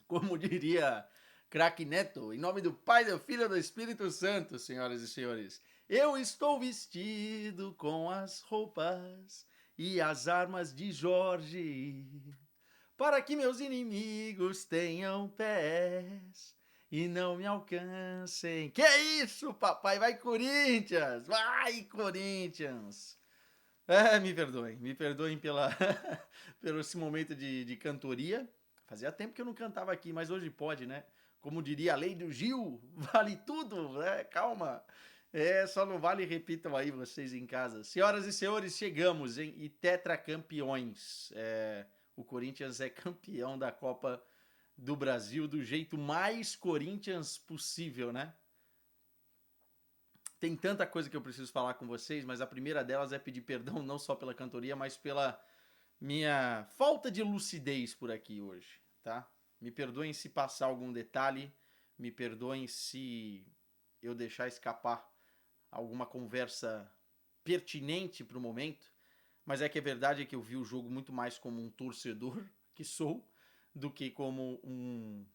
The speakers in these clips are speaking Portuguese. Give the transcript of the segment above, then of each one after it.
Como diria craque Neto, em nome do Pai, do Filho e do Espírito Santo, senhoras e senhores. Eu estou vestido com as roupas e as armas de Jorge, para que meus inimigos tenham pés e não me alcancem. Que isso, papai? Vai, Corinthians! Vai, Corinthians! Me perdoem pelo esse momento de cantoria. Fazia tempo que eu não cantava aqui, mas hoje pode, né? Como diria a lei do Gil, vale tudo, né? Calma. Só não vale, repitam aí vocês em casa. Senhoras e senhores, chegamos e tetracampeões. O Corinthians é campeão da Copa do Brasil do jeito mais Corinthians possível, né? Tem tanta coisa que eu preciso falar com vocês, mas a primeira delas é pedir perdão não só pela cantoria, mas pela minha falta de lucidez por aqui hoje, tá? Me perdoem se passar algum detalhe, me perdoem se eu deixar escapar alguma conversa pertinente para o momento, mas é que a verdade é que eu vi o jogo muito mais como um torcedor que sou do que como um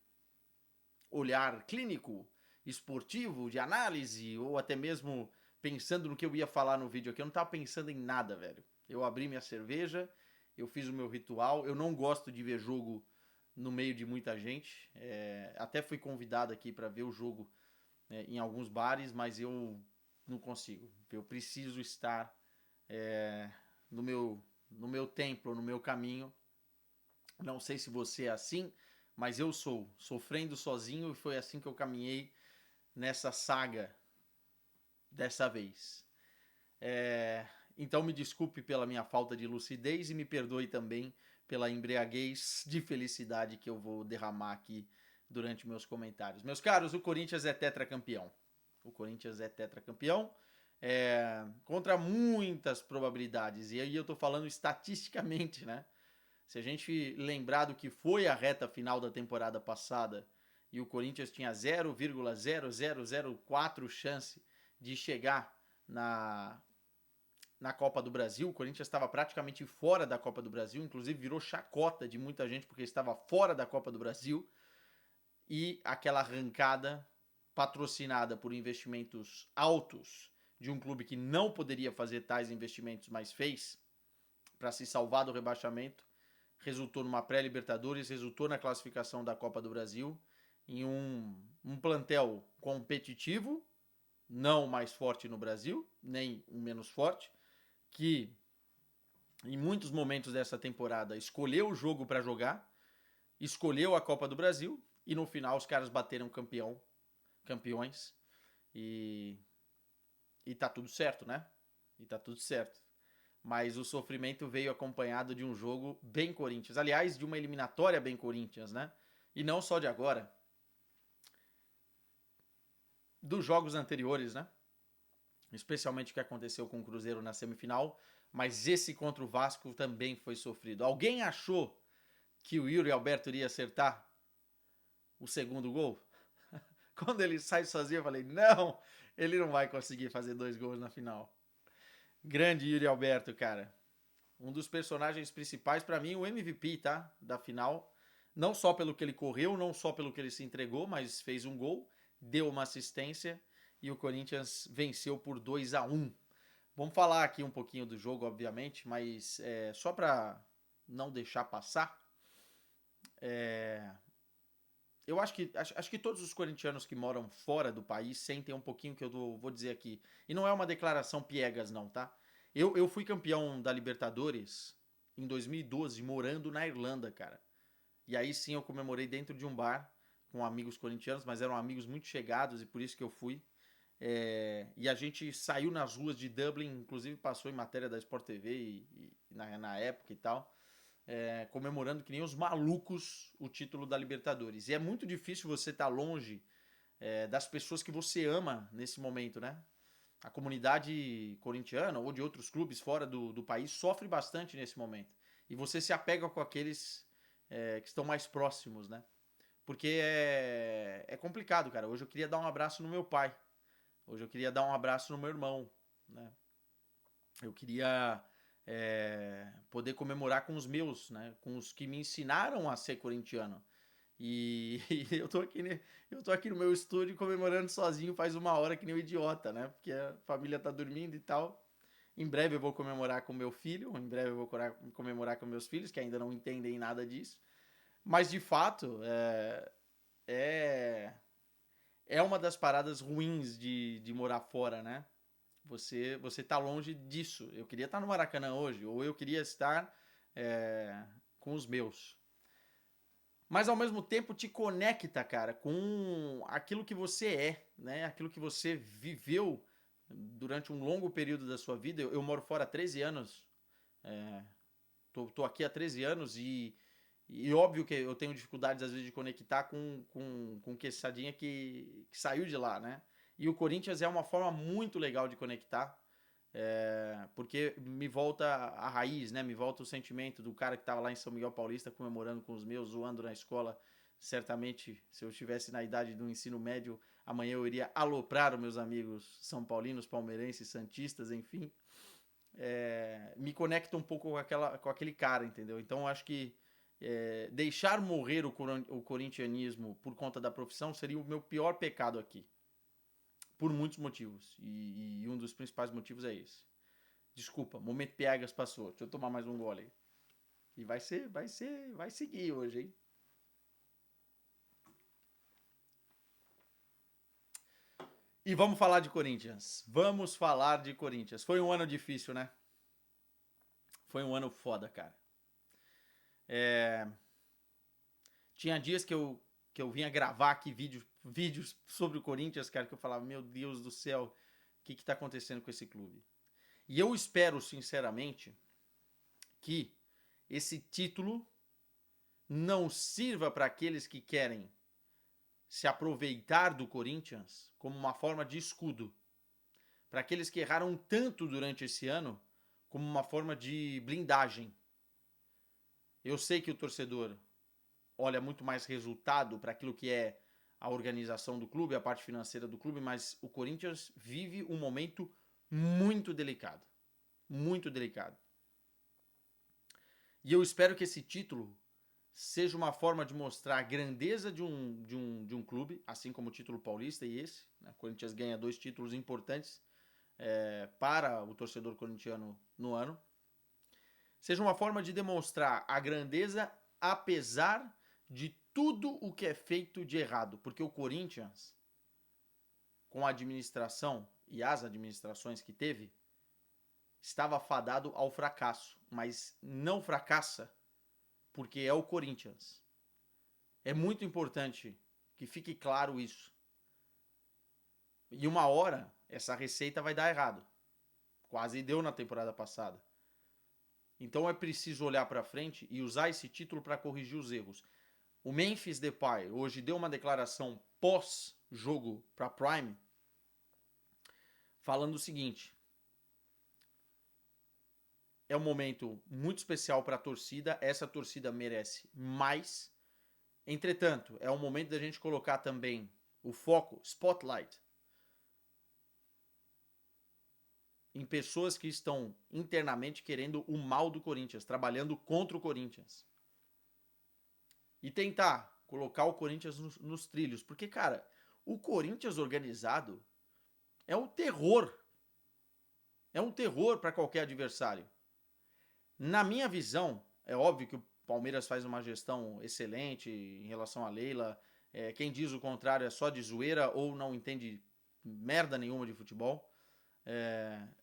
olhar clínico, esportivo, de análise, ou até mesmo pensando no que eu ia falar no vídeo aqui. Eu não tava pensando em nada, velho. Eu abri minha cerveja, eu fiz o meu ritual. Eu não gosto de ver jogo no meio de muita gente. Até fui convidado aqui para ver o jogo em alguns bares, mas eu não consigo. Eu preciso estar no meu templo, no meu caminho. Não sei se você é assim, mas eu sou. Sofrendo sozinho e foi assim que eu caminhei nessa saga dessa vez. Então me desculpe pela minha falta de lucidez e me perdoe também pela embriaguez de felicidade que eu vou derramar aqui durante meus comentários. Meus caros, o Corinthians é tetracampeão. O Corinthians é tetracampeão contra muitas probabilidades. E aí eu tô falando estatisticamente, né? Se a gente lembrar do que foi a reta final da temporada passada e o Corinthians tinha 0,0004 chance de chegar na Copa do Brasil, o Corinthians estava praticamente fora da Copa do Brasil, inclusive virou chacota de muita gente porque estava fora da Copa do Brasil, e aquela arrancada patrocinada por investimentos altos de um clube que não poderia fazer tais investimentos, mas fez para se salvar do rebaixamento, resultou numa pré-Libertadores, resultou na classificação da Copa do Brasil, em um plantel competitivo, não mais forte no Brasil, nem o menos forte, que em muitos momentos dessa temporada escolheu o jogo para jogar, escolheu a Copa do Brasil e no final os caras bateram campeões e tá tudo certo, né? E tá tudo certo. Mas o sofrimento veio acompanhado de um jogo bem Corinthians. Aliás, de uma eliminatória bem Corinthians, né? E não só de agora. Dos jogos anteriores, né? Especialmente o que aconteceu com o Cruzeiro na semifinal. Mas esse contra o Vasco também foi sofrido. Alguém achou que o Yuri Alberto iria acertar o segundo gol? Quando ele sai sozinho, eu falei, não, ele não vai conseguir fazer 2 gols na final. Grande Yuri Alberto, cara. Um dos personagens principais, para mim, o MVP, tá? Da final. Não só pelo que ele correu, não só pelo que ele se entregou, mas fez um gol, deu uma assistência e o Corinthians venceu por 2-1. Vamos falar aqui um pouquinho do jogo, obviamente, mas só para não deixar passar, eu acho que todos os corintianos que moram fora do país sentem um pouquinho que eu vou dizer aqui. E não é uma declaração piegas, não, tá? Eu fui campeão da Libertadores em 2012, morando na Irlanda, cara. E aí sim eu comemorei dentro de um bar com amigos corintianos, mas eram amigos muito chegados e por isso que eu fui. E a gente saiu nas ruas de Dublin, inclusive passou em matéria da Sport TV na época e tal, comemorando que nem os malucos o título da Libertadores. E é muito difícil você estar longe das pessoas que você ama nesse momento, né? A comunidade corintiana ou de outros clubes fora do país sofre bastante nesse momento. E você se apega com aqueles que estão mais próximos, né? Porque é complicado, cara. Hoje eu queria dar um abraço no meu pai. Hoje eu queria dar um abraço no meu irmão, né? Eu queria poder comemorar com os meus, né? Com os que me ensinaram a ser corintiano. E, e eu tô aqui no meu estúdio comemorando sozinho faz 1 hora que nem um idiota, né? Porque a família tá dormindo e tal. Em breve eu vou comemorar com meu filho, em breve eu vou comemorar com meus filhos, que ainda não entendem nada disso. Mas de fato, é, é uma das paradas ruins de morar fora, né? Você tá longe disso. Eu queria estar no Maracanã hoje, ou eu queria estar com os meus. Mas ao mesmo tempo te conecta, cara, com aquilo que você é, né? Aquilo que você viveu durante um longo período da sua vida. Eu moro fora há 13 anos, é, tô aqui há 13 anos e óbvio que eu tenho dificuldades às vezes de conectar com que Quesadinha que saiu de lá, né? E o Corinthians é uma forma muito legal de conectar, porque me volta a raiz, né? Me volta o sentimento do cara que estava lá em São Miguel Paulista comemorando com os meus, zoando na escola. Certamente, se eu estivesse na idade do ensino médio, amanhã eu iria aloprar os meus amigos são paulinos, palmeirenses, santistas, enfim. Me conecta um pouco com aquele cara, entendeu? Então eu acho que deixar morrer o corintianismo por conta da profissão seria o meu pior pecado aqui. Por muitos motivos. E um dos principais motivos é esse. Desculpa, momento piegas passou. Deixa eu tomar mais um gole aí. E vai seguir hoje, hein? E vamos falar de Corinthians. Vamos falar de Corinthians. Foi um ano difícil, né? Foi um ano foda, cara. Tinha dias que eu vinha gravar aqui vídeos sobre o Corinthians, cara, que eu falava, meu Deus do céu, o que tá acontecendo com esse clube? E eu espero, sinceramente, que esse título não sirva para aqueles que querem se aproveitar do Corinthians como uma forma de escudo. Para aqueles que erraram tanto durante esse ano, como uma forma de blindagem. Eu sei que o torcedor olha muito mais resultado para aquilo que é a organização do clube, a parte financeira do clube, mas o Corinthians vive um momento muito delicado. Muito delicado. E eu espero que esse título seja uma forma de mostrar a grandeza de um clube, assim como o título paulista e esse. Né? O Corinthians ganha 2 títulos importantes para o torcedor corintiano no ano. Seja uma forma de demonstrar a grandeza apesar de tudo o que é feito de errado. Porque o Corinthians, com a administração e as administrações que teve, estava fadado ao fracasso. Mas não fracassa porque é o Corinthians. É muito importante que fique claro isso. E uma hora, essa receita vai dar errado. Quase deu na temporada passada. Então é preciso olhar para frente e usar esse título para corrigir os erros. O Memphis Depay hoje deu uma declaração pós-jogo para Prime falando o seguinte: é um momento muito especial para a torcida, essa torcida merece mais. Entretanto, é um momento da gente colocar também o foco, spotlight, em pessoas que estão internamente querendo o mal do Corinthians, trabalhando contra o Corinthians. E tentar colocar o Corinthians nos trilhos. Porque, cara, o Corinthians organizado é um terror. É um terror para qualquer adversário. Na minha visão, é óbvio que o Palmeiras faz uma gestão excelente em relação a Leila. Quem diz o contrário é só de zoeira ou não entende merda nenhuma de futebol.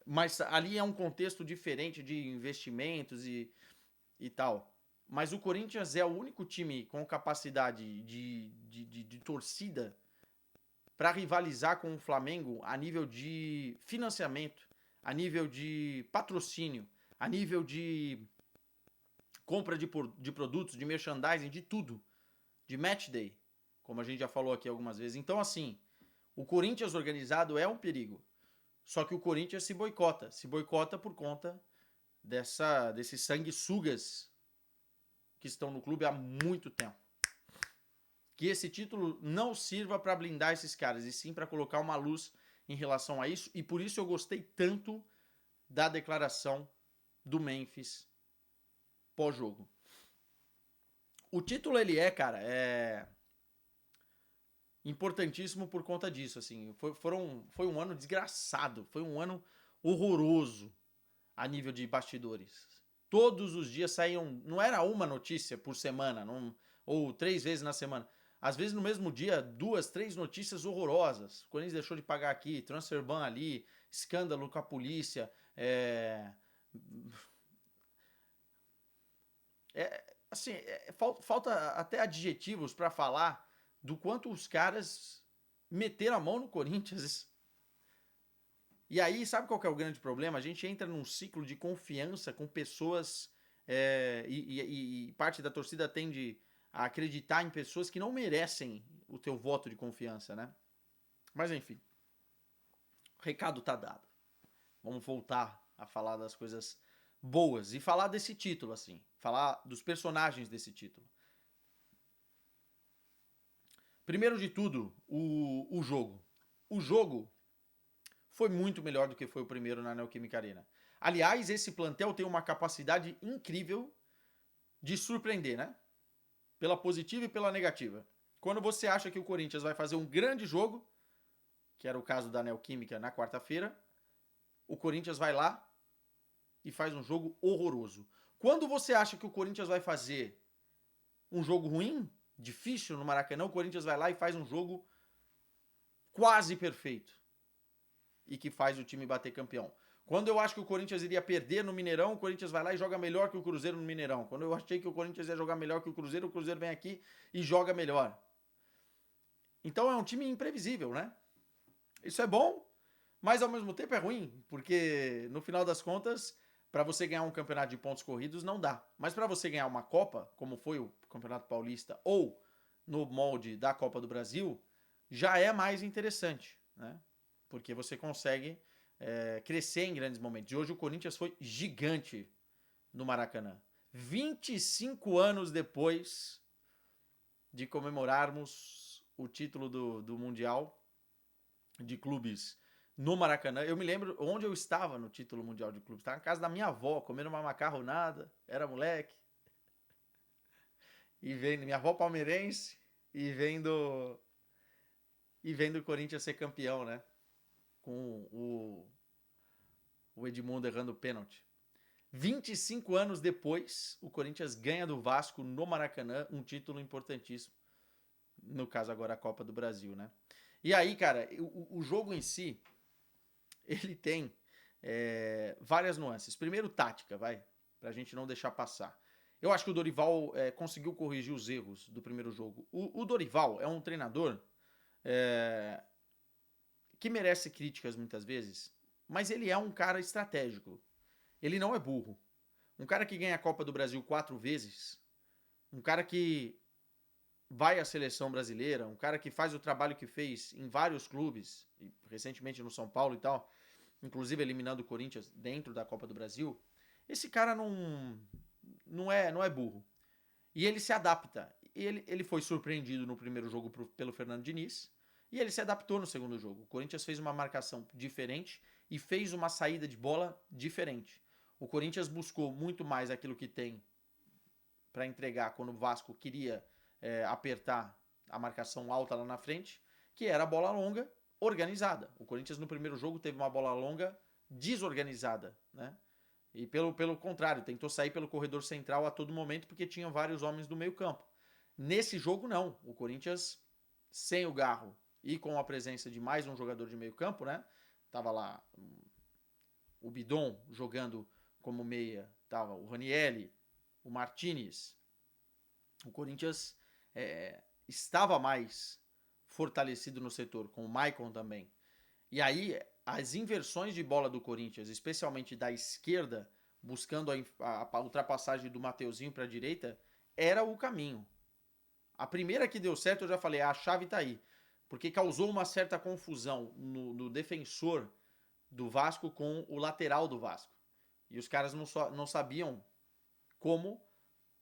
Mas ali é um contexto diferente de investimentos e tal. Mas o Corinthians é o único time com capacidade de torcida para rivalizar com o Flamengo a nível de financiamento, a nível de patrocínio, a nível de compra de produtos, de merchandising, de tudo. De match day, como a gente já falou aqui algumas vezes. Então, assim, o Corinthians organizado é um perigo. Só que o Corinthians se boicota por conta desses sanguessugas que estão no clube há muito tempo. Que esse título não sirva para blindar esses caras, e sim para colocar uma luz em relação a isso. E por isso eu gostei tanto da declaração do Memphis pós-jogo. O título, ele cara, importantíssimo por conta disso, assim. Foi um ano desgraçado, foi um ano horroroso a nível de bastidores. Todos os dias saíam, não era uma notícia por semana, ou 3 vezes na semana. Às vezes no mesmo dia, 2, 3 notícias horrorosas. O Corinthians deixou de pagar aqui, transfer ban ali, escândalo com a polícia, assim, falta até adjetivos para falar do quanto os caras meteram a mão no Corinthians. E aí, sabe qual que é o grande problema? A gente entra num ciclo de confiança com pessoas e parte da torcida tende a acreditar em pessoas que não merecem o teu voto de confiança, né? Mas enfim, o recado tá dado. Vamos voltar a falar das coisas boas e falar desse título, assim. Falar dos personagens desse título. Primeiro de tudo, o jogo. O jogo foi muito melhor do que foi o primeiro na Neoquímica Arena. Aliás, esse plantel tem uma capacidade incrível de surpreender, né? Pela positiva e pela negativa. Quando você acha que o Corinthians vai fazer um grande jogo, que era o caso da Neoquímica na quarta-feira, o Corinthians vai lá e faz um jogo horroroso. Quando você acha que o Corinthians vai fazer um jogo ruim, difícil no Maracanã, o Corinthians vai lá e faz um jogo quase perfeito. E que faz o time bater campeão. Quando eu acho que o Corinthians iria perder no Mineirão, o Corinthians vai lá e joga melhor que o Cruzeiro no Mineirão. Quando eu achei que o Corinthians ia jogar melhor que o Cruzeiro vem aqui e joga melhor. Então é um time imprevisível, né? Isso é bom, mas ao mesmo tempo é ruim, porque no final das contas, para você ganhar um campeonato de pontos corridos não dá. Mas para você ganhar uma Copa, como foi o Campeonato Paulista ou no molde da Copa do Brasil, já é mais interessante, né? Porque você consegue crescer em grandes momentos. E hoje o Corinthians foi gigante no Maracanã. 25 anos depois de comemorarmos o título do Mundial de Clubes no Maracanã. Eu me lembro onde eu estava no título mundial de clubes. Estava na casa da minha avó, comendo uma macarronada. Era moleque. E vendo minha avó palmeirense e vendo o Corinthians ser campeão, né? Com o Edmundo errando o pênalti. 25 anos depois, o Corinthians ganha do Vasco no Maracanã, um título importantíssimo. No caso agora a Copa do Brasil, né? E aí, cara, o jogo em si, ele tem várias nuances. Primeiro, tática, vai, pra gente não deixar passar. Eu acho que o Dorival conseguiu corrigir os erros do primeiro jogo. O Dorival é um treinador que merece críticas muitas vezes, mas ele é um cara estratégico. Ele não é burro. Um cara que ganha a Copa do Brasil 4 vezes, um cara que vai à seleção brasileira, um cara que faz o trabalho que fez em vários clubes, recentemente no São Paulo e tal, inclusive eliminando o Corinthians dentro da Copa do Brasil, esse cara não é burro. E ele se adapta. Ele foi surpreendido no primeiro jogo pelo Fernando Diniz, e ele se adaptou no segundo jogo. O Corinthians fez uma marcação diferente e fez uma saída de bola diferente. O Corinthians buscou muito mais aquilo que tem para entregar quando o Vasco queria apertar a marcação alta lá na frente, que era a bola longa organizada. O Corinthians no primeiro jogo teve uma bola longa desorganizada, né? E pelo contrário, tentou sair pelo corredor central a todo momento porque tinha vários homens do meio campo. Nesse jogo não, o Corinthians sem o Garro e com a presença de mais um jogador de meio campo, né? Tava lá o Bidon jogando como meia, tava o Ranieri, o Martinez. O Corinthians estava mais fortalecido no setor, com o Maicon também. E aí, as inversões de bola do Corinthians, especialmente da esquerda, buscando a ultrapassagem do Mateuzinho para a direita, era o caminho. A primeira que deu certo, eu já falei, a chave está aí. Porque causou uma certa confusão no defensor do Vasco com o lateral do Vasco. E os caras não sabiam como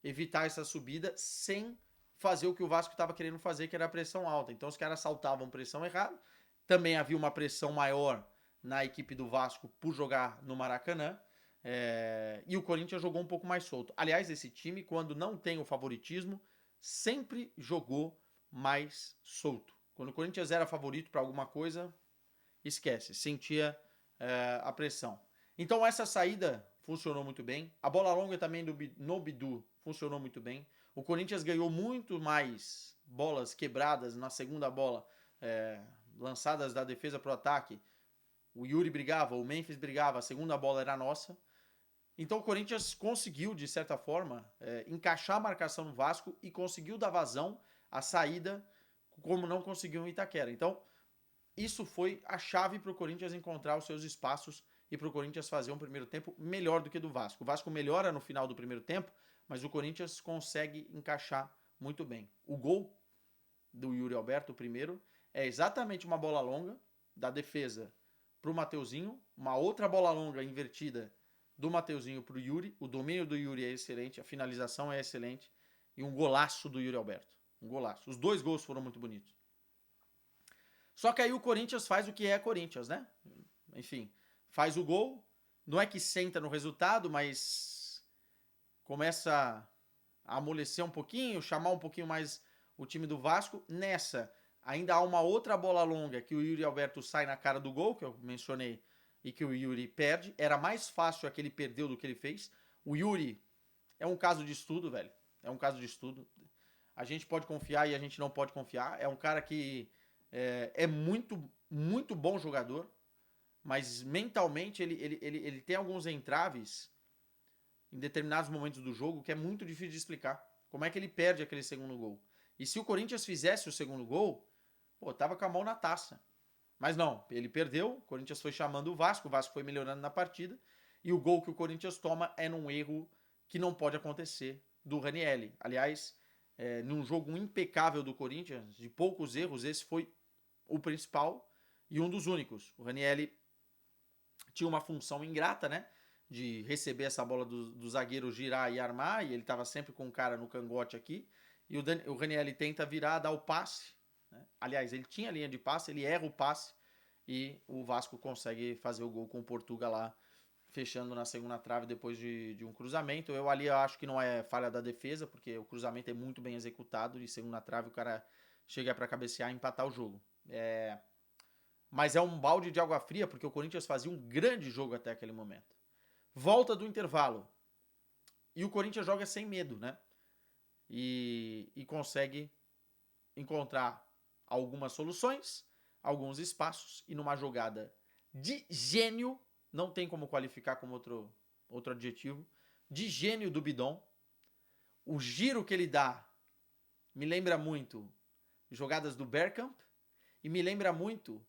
evitar essa subida sem fazer o que o Vasco estava querendo fazer, que era a pressão alta. Então os caras saltavam pressão errada. Também havia uma pressão maior na equipe do Vasco por jogar no Maracanã. E o Corinthians jogou um pouco mais solto. Aliás, esse time, quando não tem o favoritismo, sempre jogou mais solto. Quando o Corinthians era favorito para alguma coisa, esquece, sentia a pressão. Então essa saída funcionou muito bem. A bola longa também no Bidu funcionou muito bem. O Corinthians ganhou muito mais bolas quebradas na segunda bola, lançadas da defesa para o ataque. O Yuri brigava, o Memphis brigava, a segunda bola era nossa. Então o Corinthians conseguiu, de certa forma, encaixar a marcação no Vasco e conseguiu dar vazão à saída, como não conseguiu no Itaquera. Então, isso foi a chave para o Corinthians encontrar os seus espaços e para o Corinthians fazer um primeiro tempo melhor do que do Vasco. O Vasco melhora no final do primeiro tempo, mas o Corinthians consegue encaixar muito bem. O gol do Yuri Alberto, o primeiro, é exatamente uma bola longa da defesa para o Mateuzinho, uma outra bola longa invertida do Mateuzinho para o Yuri. O domínio do Yuri é excelente, a finalização é excelente e um golaço do Yuri Alberto. Um golaço. Os dois gols foram muito bonitos. Só que aí o Corinthians faz o que é Corinthians, né? Enfim, faz o gol, não é que senta no resultado, mas começa a amolecer um pouquinho, chamar um pouquinho mais o time do Vasco. Nessa, ainda há uma outra bola longa que o Yuri Alberto sai na cara do gol, que eu mencionei, e que o Yuri perde. Era mais fácil a que ele perdeu do que ele fez. O Yuri é um caso de estudo, velho. É um caso de estudo. A gente pode confiar e a gente não pode confiar. É um cara que é muito, muito bom jogador, mas mentalmente ele tem alguns entraves em determinados momentos do jogo que é muito difícil de explicar. Como é que ele perde aquele segundo gol? E se o Corinthians fizesse o segundo gol, pô, tava com a mão na taça. Mas não, ele perdeu, o Corinthians foi chamando o Vasco foi melhorando na partida, e o gol que o Corinthians toma é num erro que não pode acontecer do Ranieri. Aliás, num jogo impecável do Corinthians, de poucos erros, esse foi o principal e um dos únicos. O Ranieri tinha uma função ingrata, né? De receber essa bola do zagueiro, girar e armar, e ele estava sempre com o cara no cangote aqui, e o Ranieri tenta virar, dar o passe, né? Aliás, ele tinha linha de passe, ele erra o passe, e o Vasco consegue fazer o gol com o Portuga lá, fechando na segunda trave depois de um cruzamento. Eu ali acho que não é falha da defesa, porque o cruzamento é muito bem executado, e segunda trave o cara chega para cabecear e empatar o jogo. Mas é um balde de água fria, porque o Corinthians fazia um grande jogo até aquele momento. Volta do intervalo. E o Corinthians joga sem medo, né? E consegue encontrar algumas soluções, alguns espaços, e numa jogada de gênio, não tem como qualificar como outro adjetivo, de gênio do Bidon. O giro que ele dá me lembra muito jogadas do Bergkamp e me lembra muito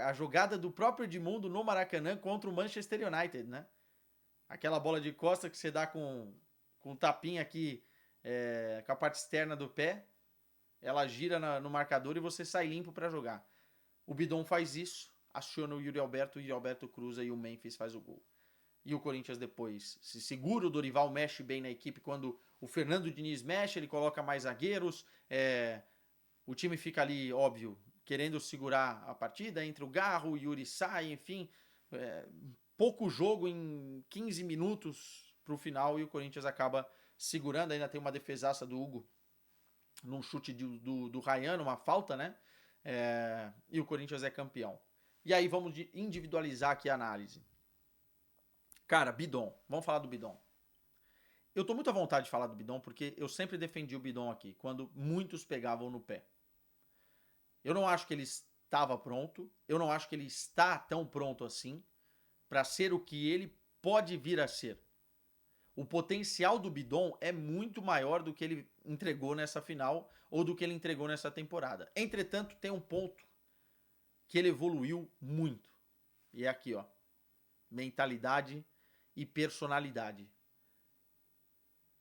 a jogada do próprio Edmundo no Maracanã contra o Manchester United, né? Aquela bola de costa que você dá com um tapinha aqui com a parte externa do pé, ela gira no marcador e você sai limpo para jogar. O Bidon faz isso, aciona o Yuri Alberto, e o Alberto cruza e o Memphis faz o gol. E o Corinthians depois se segura, o Dorival mexe bem na equipe. Quando o Fernando Diniz mexe, ele coloca mais zagueiros, o time fica ali, óbvio, querendo segurar a partida, entre o Garro, o Yuri sai, enfim, pouco jogo em 15 minutos pro final, e o Corinthians acaba segurando. Ainda tem uma defesaça do Hugo num chute do Rayano, uma falta, né? E o Corinthians é campeão. E aí vamos individualizar aqui a análise. Cara, Bidon, vamos falar do Bidon. Eu tô muito à vontade de falar do Bidon, porque eu sempre defendi o Bidon aqui, quando muitos pegavam no pé. Eu não acho que ele estava pronto, eu não acho que ele está tão pronto assim para ser o que ele pode vir a ser. O potencial do Bidon é muito maior do que ele entregou nessa final ou do que ele entregou nessa temporada. Entretanto, tem um ponto que ele evoluiu muito. E é aqui, ó. Mentalidade e personalidade.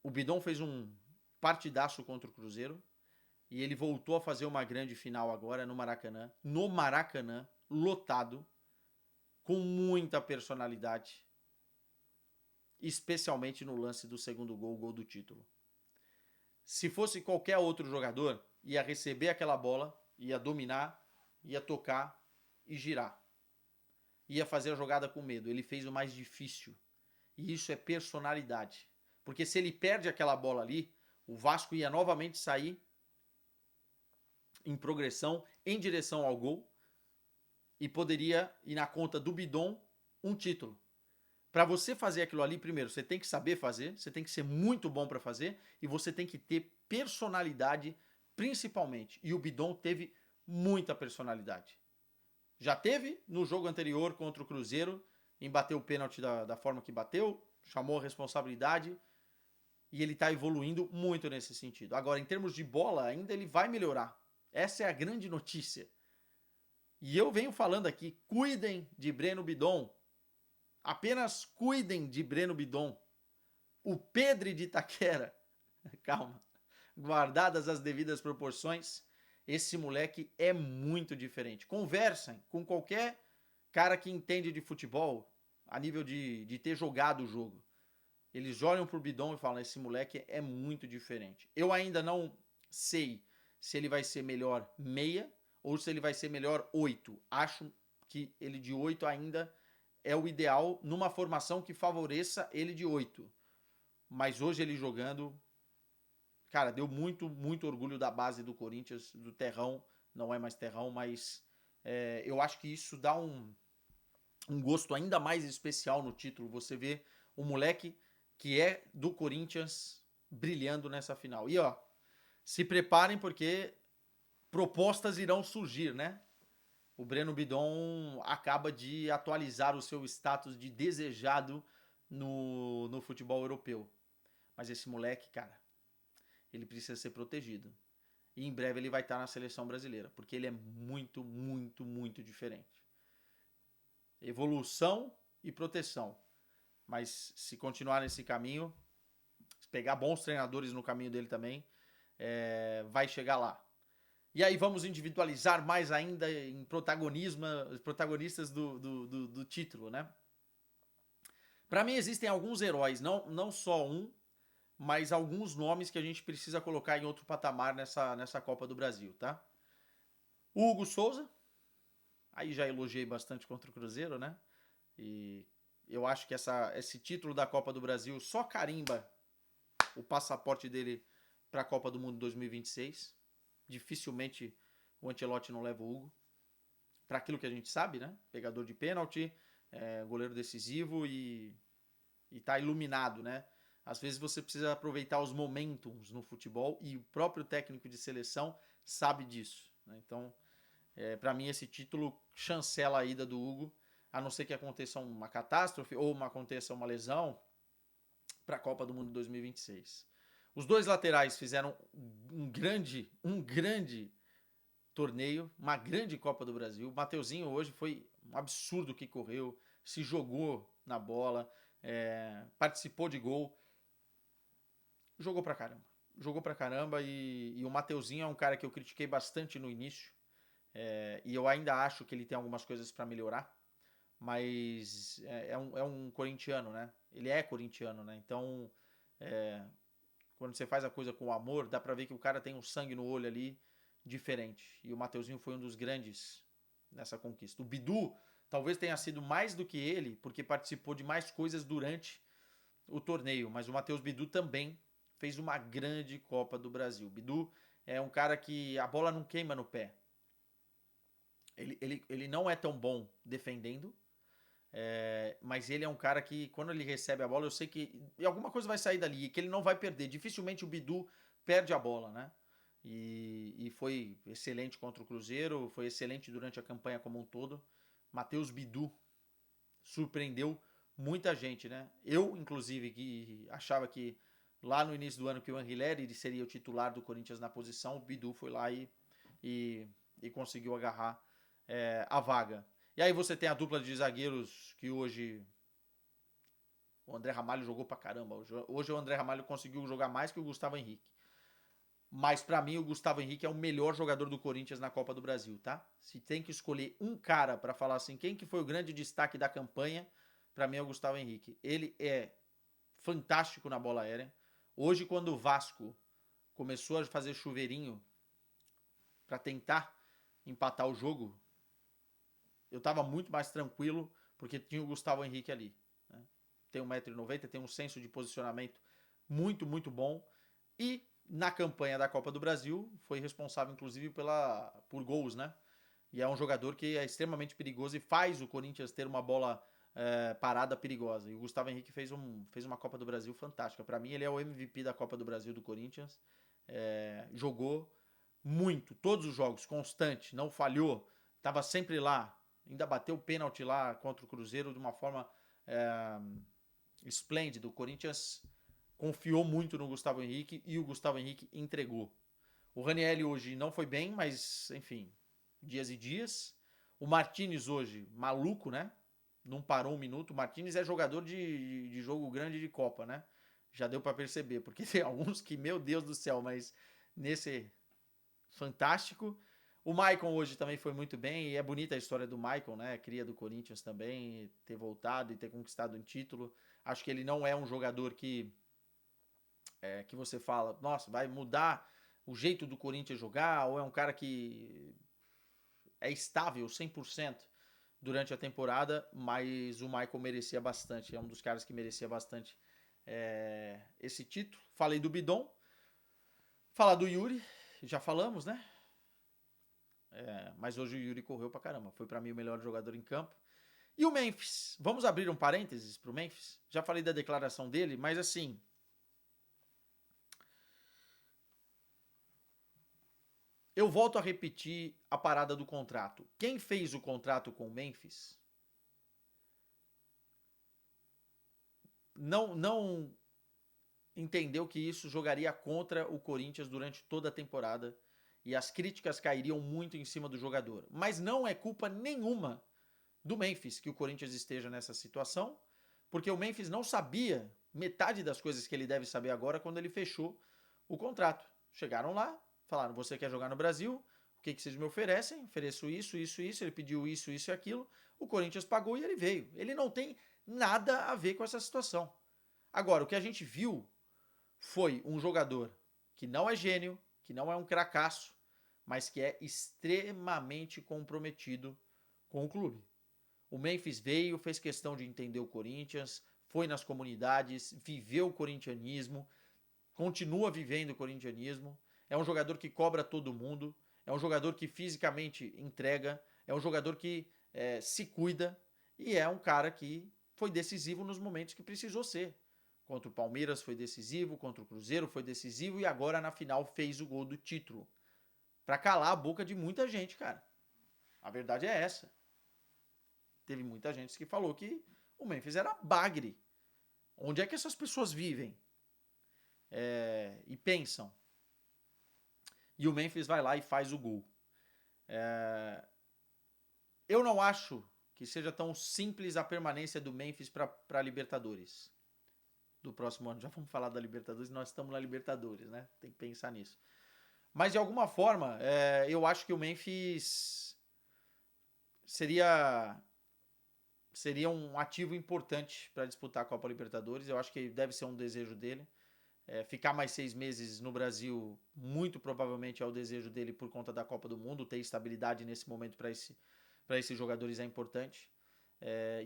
O Bidon fez um partidaço contra o Cruzeiro e ele voltou a fazer uma grande final agora no Maracanã, lotado, com muita personalidade, especialmente no lance do segundo gol, o gol do título. Se fosse qualquer outro jogador, ia receber aquela bola, ia dominar, ia tocar e girar. Ia fazer a jogada com medo. Ele fez o mais difícil. E isso é personalidade. Porque se ele perde aquela bola ali, O Vasco ia novamente sair em progressão em direção ao gol e poderia ir na conta do Bidon um título. Para você fazer aquilo ali, primeiro, você tem que saber fazer, você tem que ser muito bom para fazer e você tem que ter personalidade principalmente. E o Bidon teve muita personalidade. Já teve no jogo anterior contra o Cruzeiro, em bater o pênalti da forma que bateu, chamou a responsabilidade e ele está evoluindo muito nesse sentido. Agora, em termos de bola, ainda ele vai melhorar. Essa é a grande notícia. E eu venho falando aqui, cuidem de Breno Bidon. Apenas cuidem de Breno Bidon. O Pedro de Itaquera, calma, guardadas as devidas proporções, esse moleque é muito diferente. Conversem com qualquer cara que entende de futebol a nível de ter jogado o jogo. Eles olham pro Bidon e falam, esse moleque é muito diferente. Eu ainda não sei se ele vai ser melhor meia ou se ele vai ser melhor 8. Acho que ele de 8 ainda é o ideal numa formação que favoreça ele de 8. Mas hoje ele jogando, cara, deu muito, muito orgulho da base do Corinthians, do terrão. Não é mais terrão, mas eu acho que isso dá um gosto ainda mais especial no título. Você vê o moleque que é do Corinthians brilhando nessa final. E ó, se preparem porque propostas irão surgir, né? O Breno Bidon acaba de atualizar o seu status de desejado no futebol europeu. Mas esse moleque, cara, ele precisa ser protegido. E em breve ele vai estar na seleção brasileira, porque ele é muito, muito, muito diferente. Evolução e proteção. Mas se continuar nesse caminho, se pegar bons treinadores no caminho dele também, vai chegar lá. E aí vamos individualizar mais ainda em protagonistas do título, né? Para mim existem alguns heróis, não só um, mas alguns nomes que a gente precisa colocar em outro patamar nessa Copa do Brasil, tá? O Hugo Souza, aí já elogiei bastante contra o Cruzeiro, né? E eu acho que esse título da Copa do Brasil só carimba o passaporte dele para a Copa do Mundo 2026. Dificilmente o Ancelotti não leva o Hugo. Para aquilo que a gente sabe, né? Pegador de pênalti, goleiro decisivo e tá iluminado, né? Às vezes você precisa aproveitar os momentums no futebol e o próprio técnico de seleção sabe disso, né? Então, para mim esse título chancela a ida do Hugo, a não ser que aconteça uma catástrofe ou aconteça uma lesão para a Copa do Mundo 2026. Os dois laterais fizeram um grande torneio, uma grande Copa do Brasil. O Mateuzinho hoje foi um absurdo que correu, se jogou na bola, participou de gol, jogou pra caramba. Jogou pra caramba e o Mateuzinho é um cara que eu critiquei bastante no início. E eu ainda acho que ele tem algumas coisas para melhorar, mas é um corintiano, né? Ele é corintiano, né? Então, quando você faz a coisa com amor, dá pra ver que o cara tem um sangue no olho ali diferente. E o Mateuzinho foi um dos grandes nessa conquista. O Bidu talvez tenha sido mais do que ele, porque participou de mais coisas durante o torneio, mas o Matheus Bidu também fez uma grande Copa do Brasil. O Bidu é um cara que a bola não queima no pé. Ele não é tão bom defendendo, mas ele é um cara que, quando ele recebe a bola, eu sei que alguma coisa vai sair dali e que ele não vai perder. Dificilmente o Bidu perde a bola, né? E foi excelente contra o Cruzeiro, foi excelente durante a campanha como um todo. Matheus Bidu surpreendeu muita gente, né? Eu, inclusive, que achava que lá no início do ano que o Anguilleri seria o titular do Corinthians na posição, o Bidu foi lá e conseguiu agarrar a vaga. E aí você tem a dupla de zagueiros que hoje o André Ramalho jogou pra caramba. Hoje o André Ramalho conseguiu jogar mais que o Gustavo Henrique. Mas pra mim o Gustavo Henrique é o melhor jogador do Corinthians na Copa do Brasil, tá? Se tem que escolher um cara pra falar assim, quem que foi o grande destaque da campanha, pra mim é o Gustavo Henrique. Ele é fantástico na bola aérea. Hoje, quando o Vasco começou a fazer chuveirinho pra tentar empatar o jogo, eu tava muito mais tranquilo porque tinha o Gustavo Henrique ali, né? Tem 1,90 m, tem um senso de posicionamento muito, muito bom. E na campanha da Copa do Brasil, foi responsável inclusive por gols, né? E é um jogador que é extremamente perigoso e faz o Corinthians ter uma bola parada perigosa. E o Gustavo Henrique fez uma Copa do Brasil fantástica. Para mim, ele é o MVP da Copa do Brasil do Corinthians. Jogou muito, todos os jogos, constante, não falhou, estava sempre lá. Ainda bateu o pênalti lá contra o Cruzeiro de uma forma esplêndida. O Corinthians confiou muito no Gustavo Henrique e o Gustavo Henrique entregou. O Ranieri hoje não foi bem, mas, enfim, dias e dias. O Martínez hoje, maluco, né? Não parou um minuto. O Martínez é jogador de jogo grande de Copa, né? Já deu para perceber, porque tem alguns que, meu Deus do céu, mas nesse fantástico. O Maicon hoje também foi muito bem, e é bonita a história do Maicon, né? Cria do Corinthians também, ter voltado e ter conquistado um título. Acho que ele não é um jogador que você fala, nossa, vai mudar o jeito do Corinthians jogar, ou é um cara que é estável 100% durante a temporada, mas o Michael merecia bastante, é um dos caras que merecia bastante esse título. Falei do Bidon, falar do Yuri, já falamos, né? Mas hoje o Yuri correu pra caramba, foi pra mim o melhor jogador em campo. E o Memphis, vamos abrir um parênteses pro Memphis? Já falei da declaração dele, mas assim, eu volto a repetir a parada do contrato. Quem fez o contrato com o Memphis não entendeu que isso jogaria contra o Corinthians durante toda a temporada e as críticas cairiam muito em cima do jogador. Mas não é culpa nenhuma do Memphis que o Corinthians esteja nessa situação, porque o Memphis não sabia metade das coisas que ele deve saber agora quando ele fechou o contrato. Chegaram lá, falaram: você quer jogar no Brasil? O que vocês me oferecem? Ofereço isso, isso, isso. Ele pediu isso, isso e aquilo. O Corinthians pagou e ele veio. Ele não tem nada a ver com essa situação. Agora, o que a gente viu foi um jogador que não é gênio, que não é um cracaço, mas que é extremamente comprometido com o clube. O Memphis veio, fez questão de entender o Corinthians, foi nas comunidades, viveu o corintianismo, continua vivendo o corintianismo. É um jogador que cobra todo mundo, é um jogador que fisicamente entrega, é um jogador que se cuida e é um cara que foi decisivo nos momentos que precisou ser. Contra o Palmeiras foi decisivo, contra o Cruzeiro foi decisivo e agora na final fez o gol do título. Pra calar a boca de muita gente, cara. A verdade é essa. Teve muita gente que falou que o Memphis era bagre. Onde é que essas pessoas vivem? E pensam? E o Memphis vai lá e faz o gol. Eu não acho que seja tão simples a permanência do Memphis para Libertadores do próximo ano. Já vamos falar da Libertadores, nós estamos na Libertadores, né? Tem que pensar nisso. Mas de alguma forma, eu acho que o Memphis seria um ativo importante para disputar a Copa Libertadores. Eu acho que deve ser um desejo dele. Ficar mais 6 meses no Brasil, muito provavelmente é o desejo dele por conta da Copa do Mundo. Ter estabilidade nesse momento para esses jogadores é importante.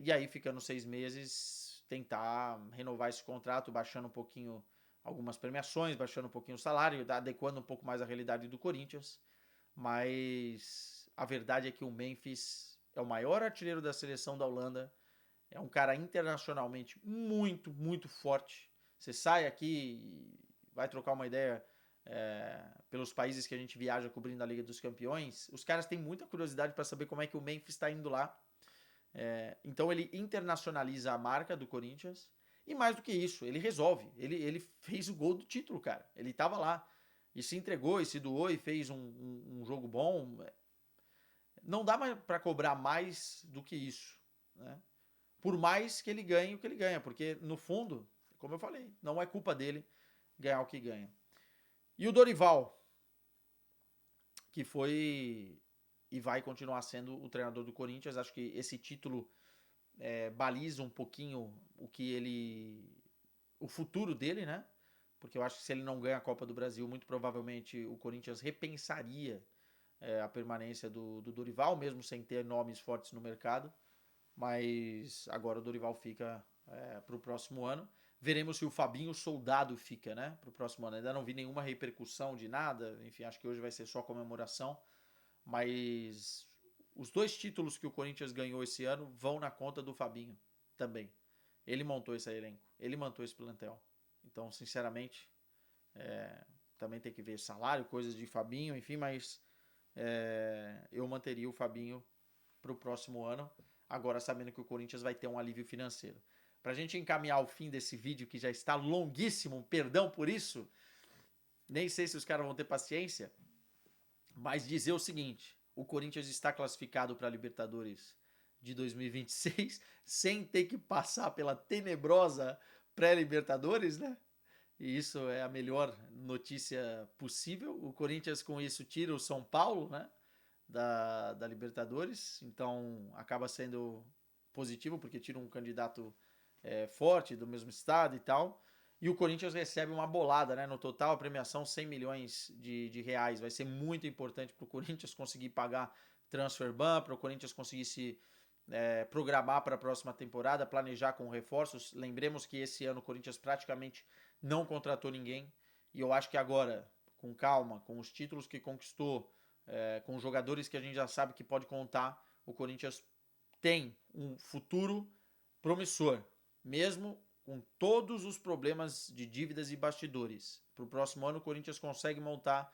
E aí, ficando 6 meses, tentar renovar esse contrato, baixando um pouquinho algumas premiações, baixando um pouquinho o salário, adequando um pouco mais a realidade do Corinthians. Mas a verdade é que o Memphis é o maior artilheiro da seleção da Holanda, é um cara internacionalmente muito, muito forte. Você sai aqui e vai trocar uma ideia pelos países que a gente viaja cobrindo a Liga dos Campeões, os caras têm muita curiosidade para saber como é que o Memphis está indo lá. Então ele internacionaliza a marca do Corinthians e mais do que isso, ele resolve. Ele fez o gol do título, cara. Ele estava lá e se entregou e se doou e fez um jogo bom. Não dá para cobrar mais do que isso, né? Por mais que ele ganhe o que ele ganha, porque no fundo, como eu falei, não é culpa dele ganhar o que ganha. E o Dorival, que foi e vai continuar sendo o treinador do Corinthians, acho que esse título baliza um pouquinho o futuro dele, né? Porque eu acho que se ele não ganha a Copa do Brasil, muito provavelmente o Corinthians repensaria a permanência do Dorival, mesmo sem ter nomes fortes no mercado. Mas agora o Dorival fica para o próximo ano. Veremos se o Fabinho Soldado fica, né? Pro próximo ano. Ainda não vi nenhuma repercussão de nada. Enfim, acho que hoje vai ser só comemoração. Mas os 2 títulos que o Corinthians ganhou esse ano vão na conta do Fabinho também. Ele montou esse elenco. Ele montou esse plantel. Então, sinceramente, também tem que ver salário, coisas de Fabinho, enfim, mas eu manteria o Fabinho pro próximo ano. Agora, sabendo que o Corinthians vai ter um alívio financeiro. Pra gente encaminhar o fim desse vídeo, que já está longuíssimo, perdão por isso, nem sei se os caras vão ter paciência, mas dizer o seguinte: o Corinthians está classificado para a Libertadores de 2026 sem ter que passar pela tenebrosa pré-Libertadores, né? E isso é a melhor notícia possível. O Corinthians com isso tira o São Paulo, né? Da Libertadores, então acaba sendo positivo porque tira um candidato forte do mesmo estado e tal. E o Corinthians recebe uma bolada, né? No total, a premiação 100 milhões de reais. Vai ser muito importante para o Corinthians conseguir pagar transfer ban, para o Corinthians conseguir se programar para a próxima temporada, planejar com reforços. Lembremos que esse ano o Corinthians praticamente não contratou ninguém. E eu acho que agora, com calma, com os títulos que conquistou, com jogadores que a gente já sabe que pode contar, o Corinthians tem um futuro promissor, mesmo com todos os problemas de dívidas e bastidores. Para o próximo ano, o Corinthians consegue montar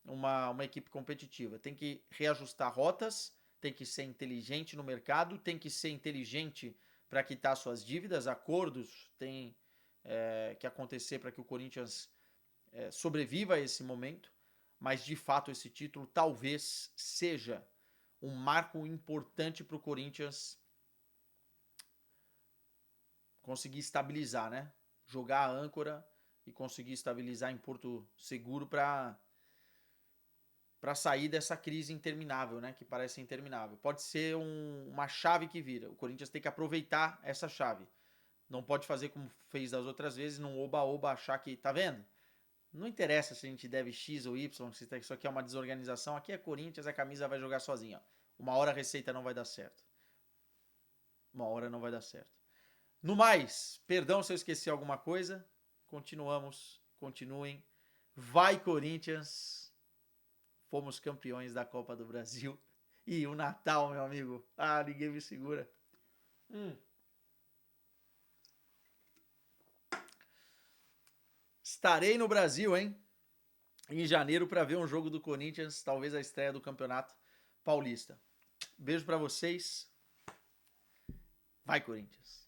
uma equipe competitiva. Tem que reajustar rotas, tem que ser inteligente no mercado, tem que ser inteligente para quitar suas dívidas, acordos tem que acontecer para que o Corinthians sobreviva a esse momento, mas de fato esse título talvez seja um marco importante para o Corinthians conseguir estabilizar, né? Jogar a âncora e conseguir estabilizar em Porto Seguro para sair dessa crise interminável, né? Que parece interminável. Pode ser uma chave que vira. O Corinthians tem que aproveitar essa chave. Não pode fazer como fez das outras vezes, num oba-oba achar que, tá vendo? Não interessa se a gente deve X ou Y, se isso aqui é uma desorganização. Aqui é Corinthians, a camisa vai jogar sozinha. Uma hora a receita não vai dar certo. Uma hora não vai dar certo. No mais, perdão se eu esqueci alguma coisa. Continuamos, continuem. Vai Corinthians. Fomos campeões da Copa do Brasil. E o Natal, meu amigo. Ah, ninguém me segura. Estarei no Brasil, hein? Em janeiro para ver um jogo do Corinthians, talvez a estreia do Campeonato Paulista. Beijo para vocês. Vai, Corinthians.